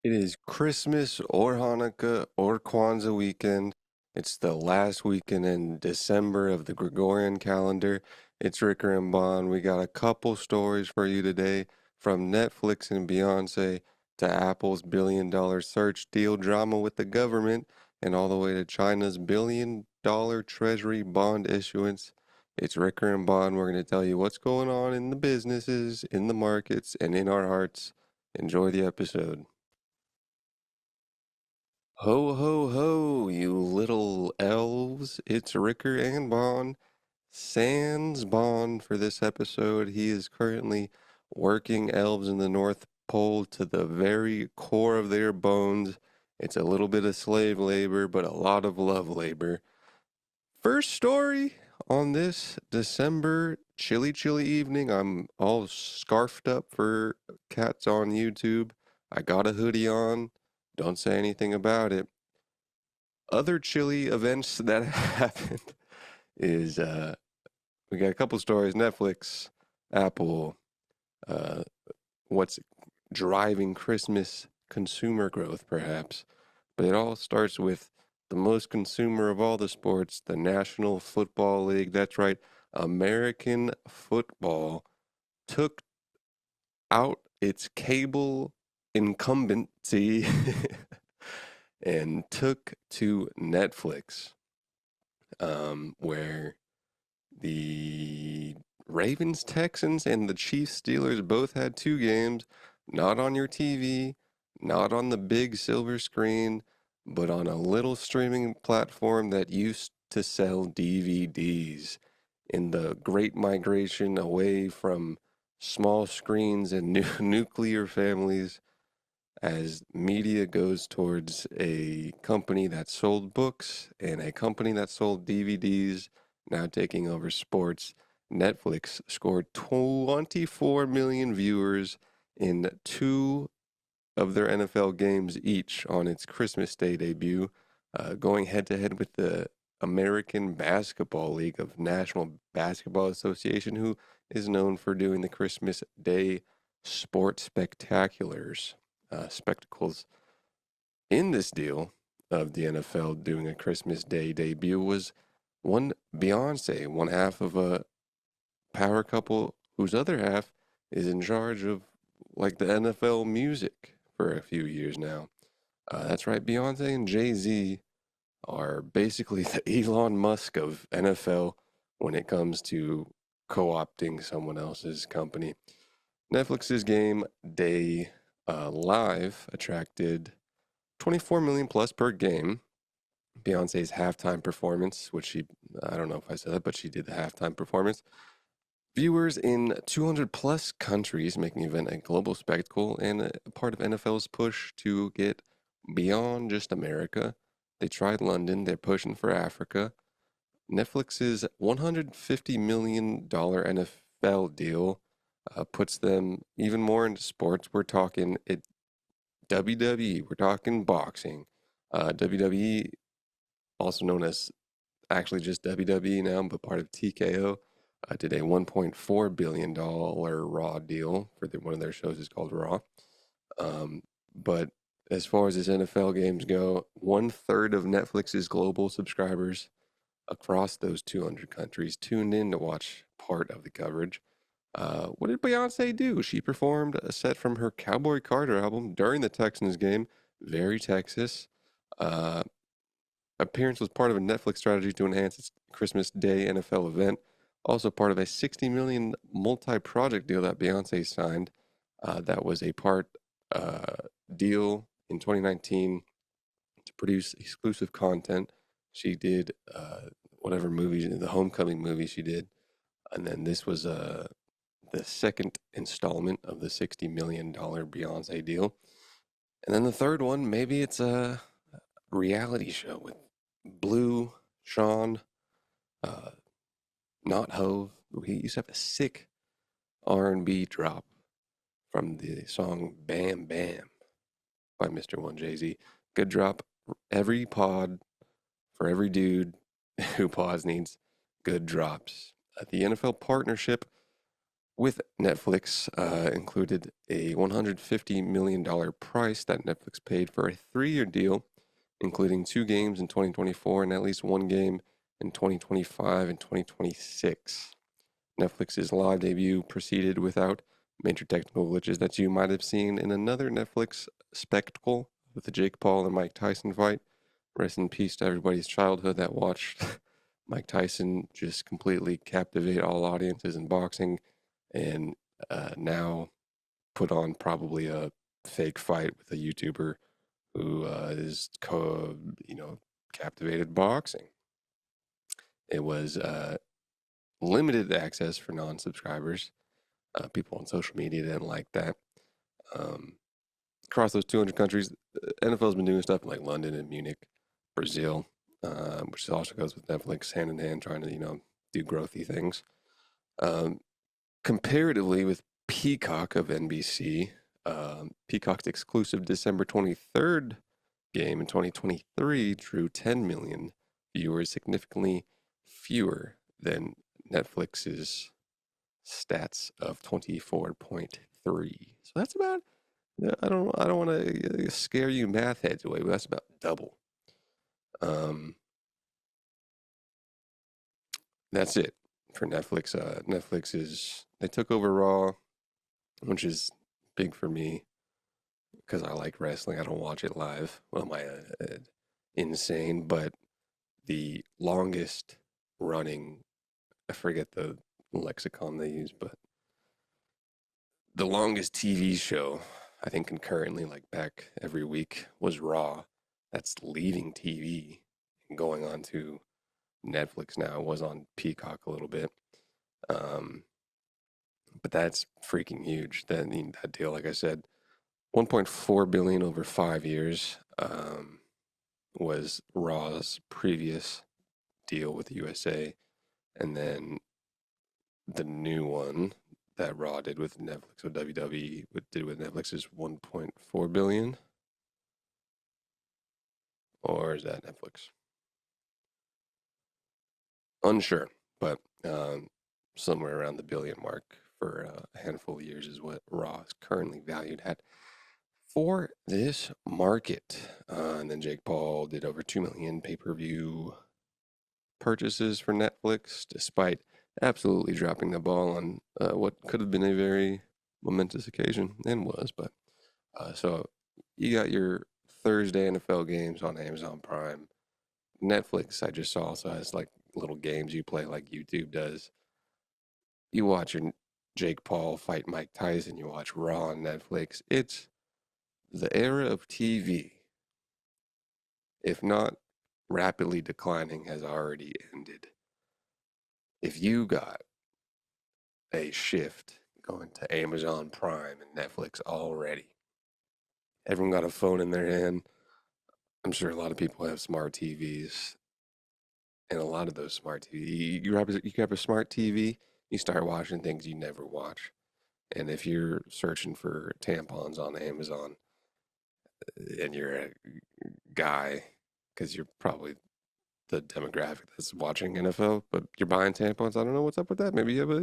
It is Christmas or Hanukkah or Kwanzaa weekend. It's the last weekend in December of the Gregorian calendar. It's Ricker and Bond. We got a couple stories for you today, from Netflix and Beyonce to Apple's $1 billion search deal drama with the government and all the way to China's $1 billion treasury bond issuance. It's Ricker and Bond. We're going to tell you what's going on in the businesses, in the markets, and in our hearts. Enjoy the episode. Ho, ho, ho, you little elves. It's Ricker and Bond. Sans Bond for this episode. He is currently working elves in the North Pole to the very core of their bones. It's a little bit of slave labor, but a lot of love labor. First story on this December chilly evening. I'm all scarfed up for cats on YouTube. I got a hoodie on. Don't say anything about it. Other chilly events that happened is we got a couple stories. Netflix, Apple, uh, what's driving Christmas consumer growth, perhaps. But it all starts with the most consumer of all the sports, the National Football League. That's right, American football took out its cable incumbency and took to Netflix, where the Ravens, Texans, and the Chiefs, Steelers both had two games, not on your TV, not on the big silver screen, but on a little streaming platform that used to sell DVDs. In the great migration away from small screens and nuclear families, as media goes towards a company that sold books and a company that sold DVDs now taking over sports, Netflix scored 24 million viewers in two of their NFL games each on its Christmas Day debut, going head to head with the American Basketball League of National Basketball Association, who is known for doing the Christmas Day sports spectaculars, spectacles. In this deal of the NFL doing a Christmas Day debut was one Beyoncé, one half of a power couple whose other half is in charge of like the NFL music for a few years now. That's right, Beyonce and Jay-Z are basically the Elon Musk of NFL when it comes to co-opting someone else's company. Netflix's game Day Live attracted 24 million plus per game. Beyonce's halftime performance, which I don't know if I said that, but she did the halftime performance. Viewers in 200 plus countries, making the event a global spectacle and a part of NFL's push to get beyond just America. They tried London, they're pushing for Africa. Netflix's $150 million NFL deal puts them even more into sports. We're talking WWE, we're talking boxing. WWE, also known as actually just WWE now, but part of TKO, did a $1.4 billion Raw deal for one of their shows is called Raw. But as far as his NFL games go, 1/3 of Netflix's global subscribers across those 200 countries tuned in to watch part of the coverage. What did Beyonce do? She performed a set from her Cowboy Carter album during the Texans game. Very Texas. Uh, Appearance was part of a Netflix strategy to enhance its Christmas Day NFL event. Also part of a 60 million multi-project deal that Beyonce signed. That was a part deal in 2019 to produce exclusive content. She did whatever movie, the Homecoming movie she did. And then this was the second installment of the $60 million Beyonce deal. And then the third one, maybe it's a reality show with Blue, Sean, uh, not Hove. He used to have a sick R&B drop from the song Bam Bam by Mr. One Jay-Z. Good drop. Every pod, for every dude who pods needs good drops. The NFL partnership with Netflix included a $150 million price that Netflix paid for a 3-year deal, including 2 games in 2024 and at least 1 game in 2025 and 2026. Netflix's live debut proceeded without major technical glitches that you might have seen in another Netflix spectacle with the Jake Paul and Mike Tyson fight. Rest in peace to everybody's childhood that watched Mike Tyson just completely captivate all audiences in boxing, and now put on probably a fake fight with a YouTuber who captivated boxing. It was limited access for non-subscribers. People on social media didn't like that. Um, Across those 200 countries, NFL's been doing stuff in like London and Munich, Brazil, which also goes with Netflix hand in hand, trying to do growthy things. Um, Comparatively with Peacock of NBC, Peacock's exclusive December 23rd game in 2023 drew 10 million viewers, significantly fewer than Netflix's stats of 24.3. So that's about, I don't want to scare you math heads away, but that's about double. Um, that's it for Netflix. They took over Raw, which is big for me because I like wrestling. I don't watch it live. Well, am I insane? But the longest running, I forget the lexicon they use, but the longest TV show, I think concurrently, like back every week, was Raw. That's leaving TV and going on to Netflix now. It was on Peacock a little bit. Um, but that's freaking huge. That deal, like I said, 1.4 billion over 5 years was Raw's previous deal with the USA, and then the new one that Raw did with Netflix, or WWE did with Netflix, is 1.4 billion, or is that Netflix? Unsure, but somewhere around the billion mark for a handful of years is what Raw is currently valued at for this market. And then Jake Paul did over 2 million pay-per-view purchases for Netflix, despite absolutely dropping the ball on what could have been a very momentous occasion, and was. But so you got your Thursday NFL games on Amazon Prime. Netflix, I just saw, also has like little games you play like YouTube does. You watch your Jake Paul fight Mike Tyson, you watch Raw on Netflix. It's the era of TV, if not rapidly declining, has already ended. If you got a shift going to Amazon Prime and Netflix already, everyone got a phone in their hand. I'm sure a lot of people have smart TVs, and a lot of those smart TVs, you grab a smart TV, you start watching things you never watch. And if you're searching for tampons on Amazon and you're a guy, because you're probably the demographic that's watching NFL, but you're buying tampons. I don't know what's up with that. Maybe you have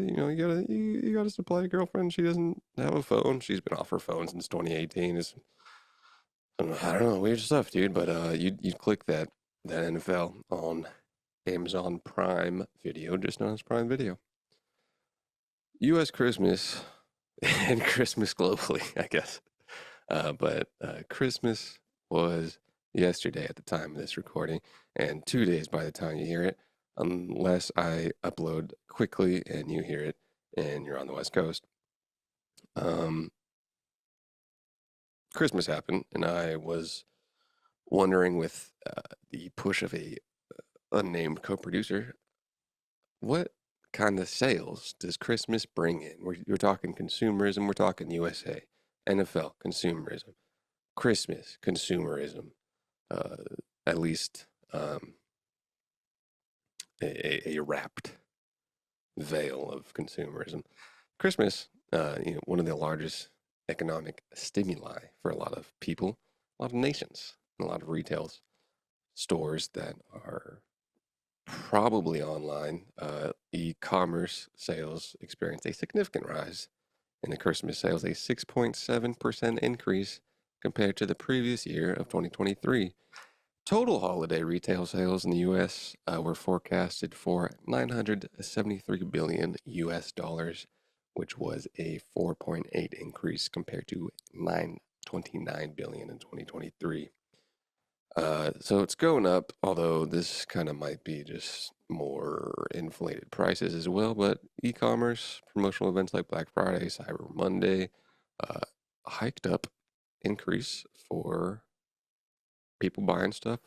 you got a supply girlfriend. She doesn't have a phone. She's been off her phone since 2018. I don't know, weird stuff, dude. But you'd click that NFL on Amazon Prime Video, just known as Prime Video. U.S. Christmas and Christmas globally, I guess. But Christmas was yesterday at the time of this recording, and 2 days by the time you hear it, unless I upload quickly and you hear it and you're on the West Coast. Christmas happened, and I was wondering, with the push of a unnamed co-producer, what kind of sales does Christmas bring in? We're talking consumerism, we're talking USA, NFL, consumerism, Christmas, consumerism, uh, at least a wrapped veil of consumerism. Christmas, one of the largest economic stimuli for a lot of people, a lot of nations, and a lot of retail stores that are probably online. E-commerce sales experienced a significant rise in the Christmas sales, a 6.7% increase compared to the previous year of 2023. Total holiday retail sales in the U.S. Were forecasted for 973 billion U.S. dollars, which was a 4.8 increase compared to 929 billion in 2023. So it's going up, although this kind of might be just more inflated prices as well. But e-commerce, promotional events like Black Friday, Cyber Monday, uh, hiked up increase for people buying stuff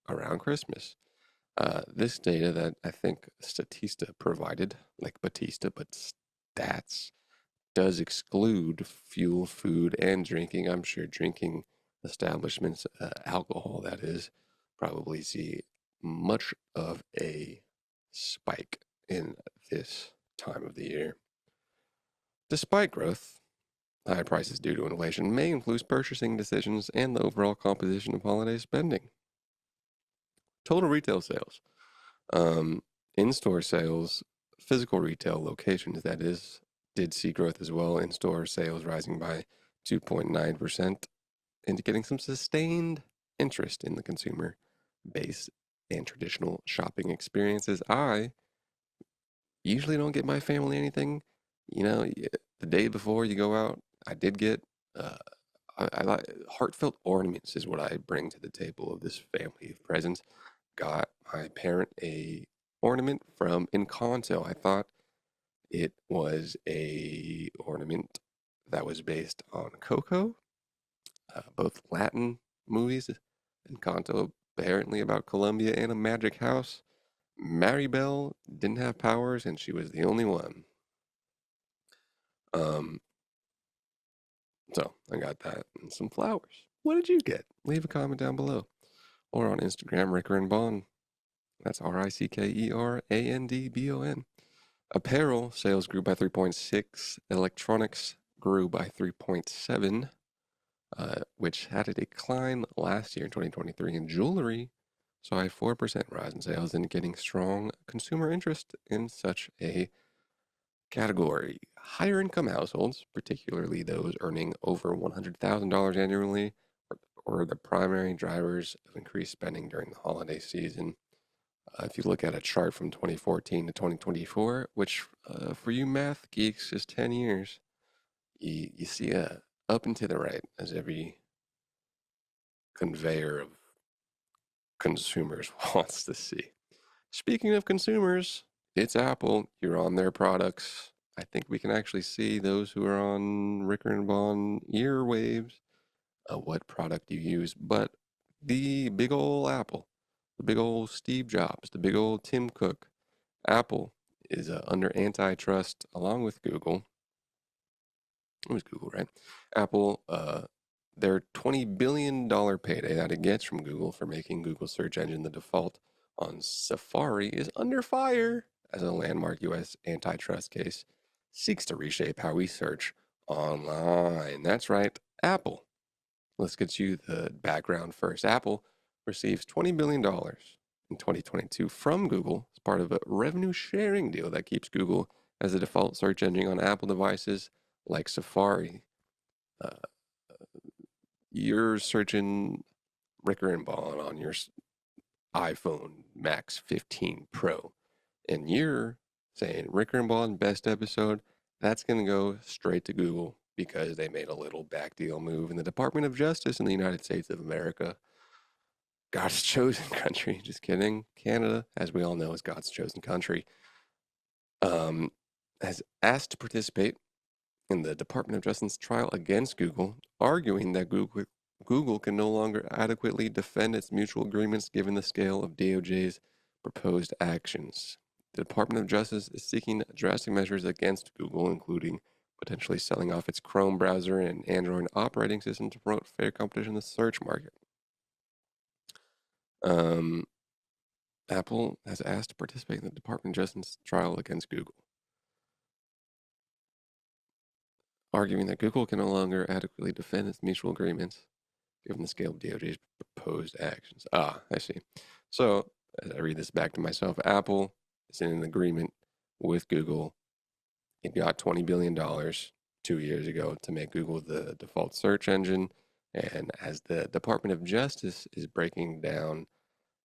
around Christmas. This data that I think Statista provided, like Batista, but stats, does exclude fuel, food, and drinking. I'm sure drinking establishments, alcohol that is, probably see much of a spike in this time of the year. Despite growth, high prices due to inflation may influence purchasing decisions and the overall composition of holiday spending. Total retail sales. Um, In-store sales, physical retail locations, that is, did see growth as well. In-store sales rising by 2.9%, indicating some sustained interest in the consumer base and traditional shopping experiences. I usually don't get my family anything. The day before you go out, I did get. Uh, I like heartfelt ornaments is what I bring to the table of this family of presents. Got my parent a ornament from Encanto. I thought it was a ornament that was based on Coco, both Latin movies. Encanto apparently about Colombia and a magic house. Maribel didn't have powers, and she was the only one. Um, so I got that and some flowers. What did you get? Leave a comment down below or on Instagram, Ricker and Bond. That's RICKERANDBON. Apparel sales grew by 3.6. Electronics grew by 3.7, which had a decline last year in 2023. And jewelry saw a 4% rise in sales, indicating strong consumer interest in such a category. Higher income households, particularly those earning over $100,000 annually, were the primary drivers of increased spending during the holiday season. If you look at a chart from 2014 to 2024, which for you math geeks is 10 years, you see a up and to the right as every conveyor of consumers wants to see. Speaking of consumers, it's Apple. You're on their products. I think we can actually see those who are on Ricker and Bond earwaves what product you use. But the big old Apple, the big old Steve Jobs, the big old Tim Cook, Apple is under antitrust along with Google. It was Google, right? Apple, their $20 billion payday that it gets from Google for making Google search engine the default on Safari is under fire as a landmark U.S. antitrust case seeks to reshape how we search online. That's right, Apple. Let's get you the background first. Apple receives $20 billion in 2022 from Google as part of a revenue sharing deal that keeps Google as the default search engine on Apple devices like Safari. Uh, you're searching Ricker and Bond on your iPhone Max 15 Pro, and you're saying Ricker and Bond best episode, that's going to go straight to Google because they made a little back deal move in the Department of Justice in the United States of America. God's chosen country. Just kidding. Canada, as we all know, is God's chosen country. Um, has asked to participate in the Department of Justice trial against Google, arguing that Google can no longer adequately defend its mutual agreements given the scale of DOJ's proposed actions. The Department of Justice is seeking drastic measures against Google, including potentially selling off its Chrome browser and Android operating system to promote fair competition in the search market. Um, Apple has asked to participate in the Department of Justice trial against Google, arguing that Google can no longer adequately defend its mutual agreements given the scale of DOJ's proposed actions. Ah, I see. So as I read this back to myself, Apple is in an agreement with Google. It got $20 billion 2 years ago to make Google the default search engine. And as the Department of Justice is breaking down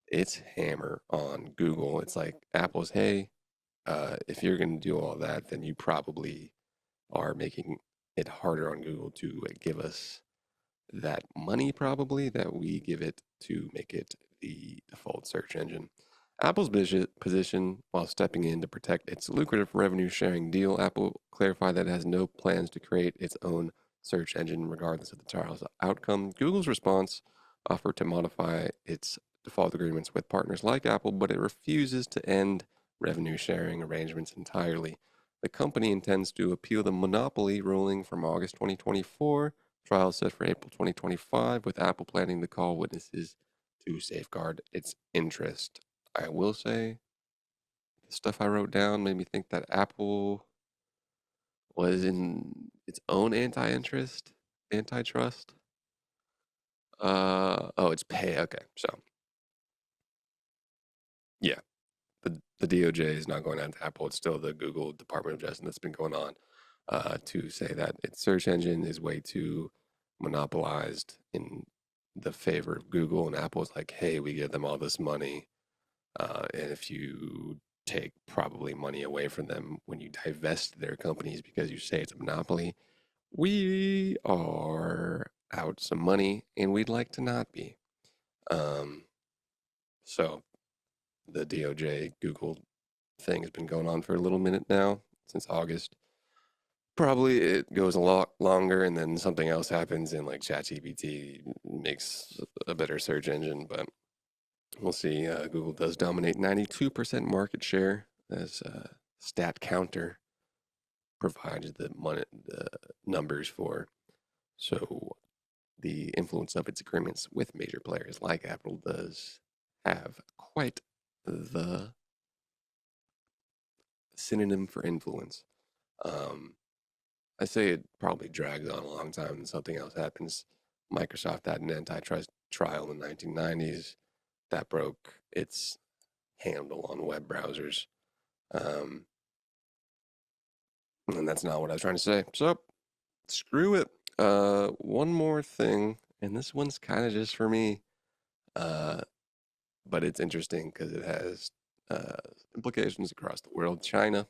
its hammer on Google, it's like Apple's, hey, if you're going to do all that, then you probably are making it harder on Google to give us that money probably that we give it to make it the default search engine. Apple's position while stepping in to protect its lucrative revenue sharing deal, Apple clarified that it has no plans to create its own search engine regardless of the trial's outcome. Google's response offered to modify its default agreements with partners like Apple, but it refuses to end revenue sharing arrangements entirely. The company intends to appeal the monopoly ruling from August 2024. Trial set for April 2025, with Apple planning to call witnesses to safeguard its interest. I will say, the stuff I wrote down made me think that Apple was in its own antitrust. Oh, it's pay. Okay, so yeah, the DOJ is not going after Apple. It's still the Google Department of Justice that's been going on to say that its search engine is way too monopolized in the favor of Google, and Apple's like, hey, we give them all this money, and if you take probably money away from them when you divest their companies because you say it's a monopoly, we are out some money, and we'd like to not be. Um, so the DOJ Google thing has been going on for a little minute now, since August. Probably it goes a lot longer and then something else happens and like ChatGPT makes a better search engine, but we'll see. Google does dominate 92% market share as Stat Counter provides the numbers for. So the influence of its agreements with major players like Apple does have quite the synonym for influence. Um, I say it probably drags on a long time and something else happens. Microsoft had an antitrust trial in the 1990s that broke its handle on web browsers. Um, and that's not what I was trying to say. So, screw it. One more thing, and this one's kind of just for me, uh, but it's interesting because it has uh, implications across the world. China,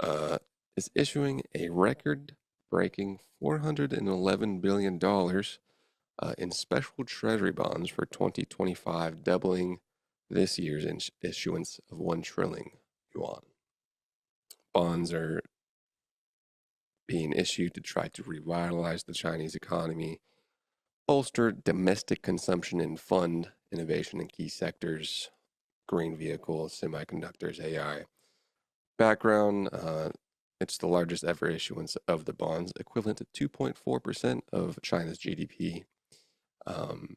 uh, is issuing a record-breaking $411 billion in special treasury bonds for 2025, doubling this year's issuance of 1 trillion yuan. Bonds are being issued to try to revitalize the Chinese economy, bolster domestic consumption, and fund innovation in key sectors: green vehicles, semiconductors, AI. Background, it's the largest ever issuance of the bonds, equivalent to 2.4% of China's GDP. Um,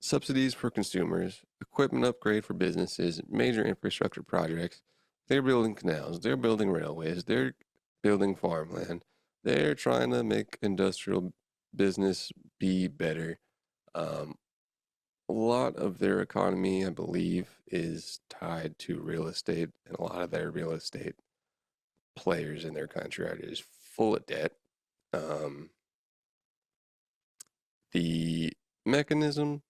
Subsidies for consumers, equipment upgrade for businesses, major infrastructure projects. They're building canals, they're building railways, they're building farmland. They're trying to make industrial business be better. Um, a lot of their economy, I believe, is tied to real estate, and a lot of their real estate players in their country are just full of debt. Um, the mechanism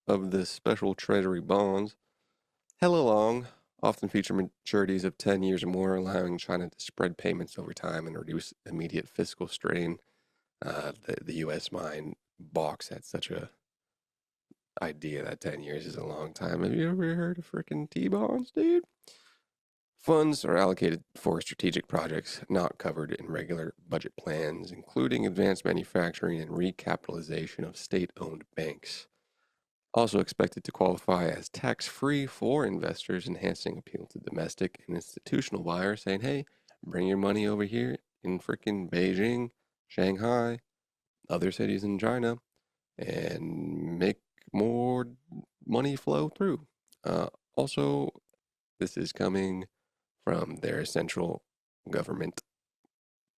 of the special treasury bonds, hella long, often feature maturities of 10 years or more, allowing China to spread payments over time and reduce immediate fiscal strain. The U.S. mind balks at such a idea that 10 years is a long time. Have you ever heard of freaking T-bonds, dude? Funds are allocated for strategic projects not covered in regular budget plans, including advanced manufacturing and recapitalization of state-owned banks. Also expected to qualify as tax-free for investors, enhancing appeal to domestic and institutional buyers, saying, hey, bring your money over here in freaking Beijing, Shanghai, other cities in China, and make more money flow through. Also, this is coming from their central government,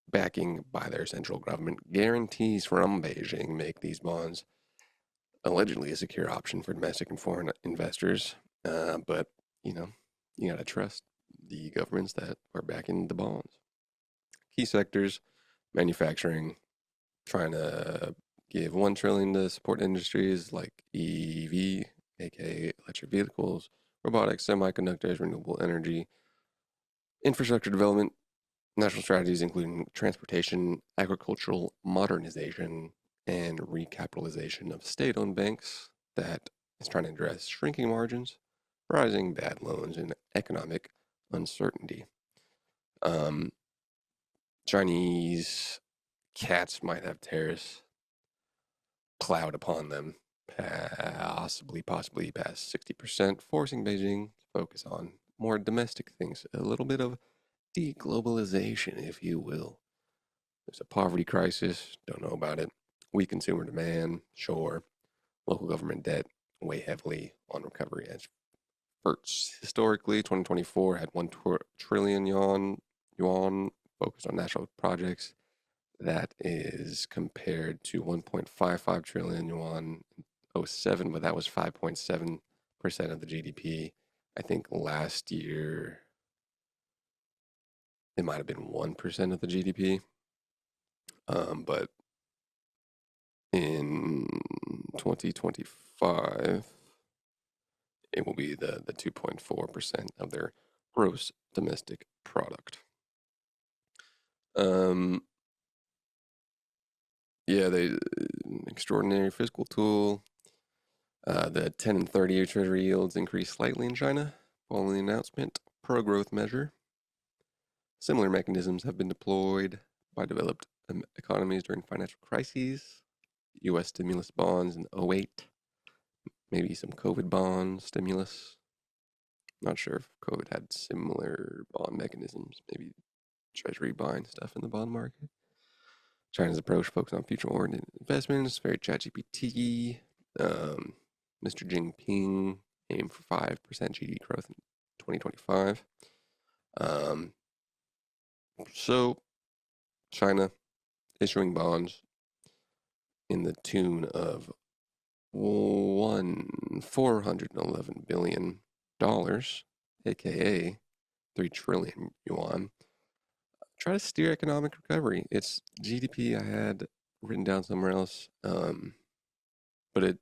backing by their central government. Guarantees from Beijing make these bonds allegedly a secure option for domestic and foreign investors. But, you know, you got to trust the governments that are backing the bonds. Key sectors, manufacturing, trying to give 1 trillion to support industries like EV, aka electric vehicles, robotics, semiconductors, renewable energy, infrastructure development, national strategies including transportation, agricultural modernization, and recapitalization of state-owned banks that is trying to address shrinking margins, rising bad loans, and economic uncertainty. Um, Chinese cats might have tariffs cloud upon them, possibly past 60%, forcing Beijing to focus on more domestic things, a little bit of deglobalization, if you will. There's a poverty crisis, don't know about it. Weak consumer demand, sure. Local government debt, weigh heavily on recovery efforts. Historically, 2024 had 1 trillion yuan focused on national projects. That is compared to 1.55 trillion yuan in '07, but that was 5.7% of the GDP. I think last year it might have been 1% of the GDP. But in 2025, it will be the 2.4% of their gross domestic product. Um, yeah, they extraordinary fiscal tool. The 10 and 30-year treasury yields increased slightly in China following the announcement. Pro-growth measure. Similar mechanisms have been deployed by developed economies during financial crises. U.S. stimulus bonds in '08. Maybe some COVID bond stimulus. Not sure if COVID had similar bond mechanisms. Maybe treasury buying stuff in the bond market. China's approach focused on future-oriented investments, very ChatGPT. Mr. Jinping aimed for 5% GDP growth in 2025. So China issuing bonds in the tune of $411 billion, aka 3 trillion yuan. Try to steer economic recovery. It's GDP I had written down somewhere else, but it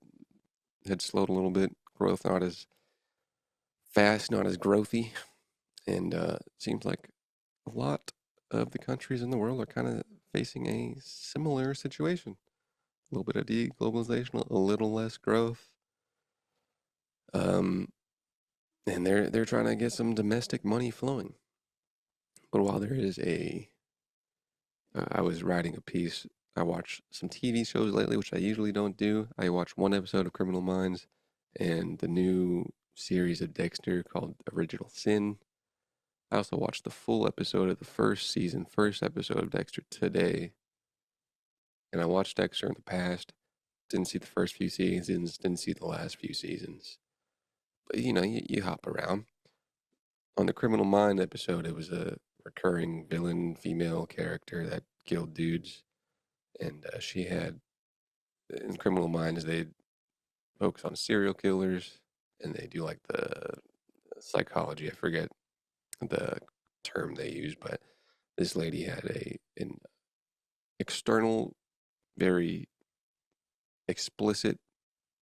had slowed a little bit. Growth not as fast, not as growthy, and seems like a lot of the countries in the world are kind of facing a similar situation. A little bit of deglobalization, a little less growth, um, and they're trying to get some domestic money flowing. But while there is I was writing a piece. I watch some TV shows lately, which I usually don't do. I watched one episode of Criminal Minds and the new series of Dexter called Original Sin. I also watched the full episode of the first episode of Dexter today. And I watched Dexter in the past, didn't see the first few seasons, didn't see the last few seasons. But you hop around. On the Criminal Mind episode, it was a recurring villain female character that killed dudes. And she had, in Criminal Minds, they focus on serial killers and they do like the psychology. I forget the term they use, but this lady had an external, very explicit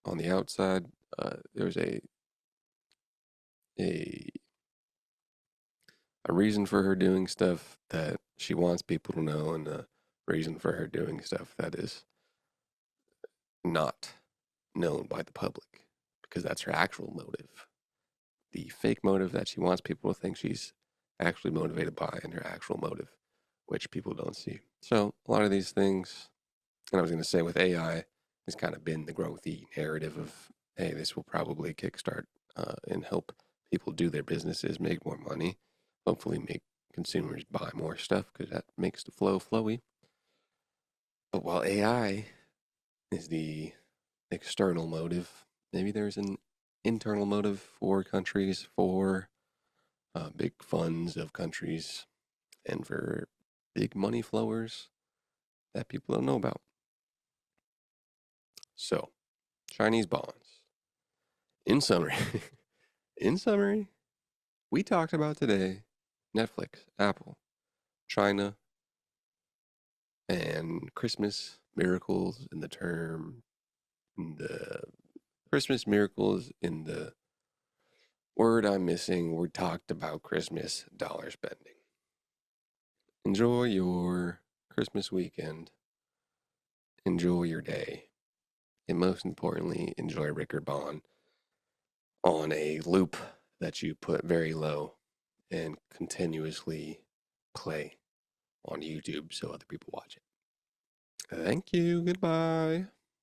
on the outside. There was a a reason for her doing stuff that she wants people to know, and a reason for her doing stuff that is not known by the public because that's her actual motive. The fake motive that she wants people to think she's actually motivated by, and her actual motive, which people don't see. So a lot of these things, and I was going to say with AI, has kind of been the growthy narrative of, hey, this will probably kickstart and help people do their businesses, make more money, hopefully make consumers buy more stuff because that makes the flow flowy. But while AI is the external motive, maybe there's an internal motive for countries, for big funds of countries, and for big money flowers that people don't know about. So, Chinese bonds. In summary, in summary, we talked about today Netflix, Apple, China, and Christmas miracles in the term, the Christmas miracles in the word I'm missing. We talked about Christmas dollar spending. Enjoy your Christmas weekend. Enjoy your day. And most importantly, enjoy Rickard Bond on a loop that you put very low and continuously play on YouTube so other people watch it. Thank you. Goodbye.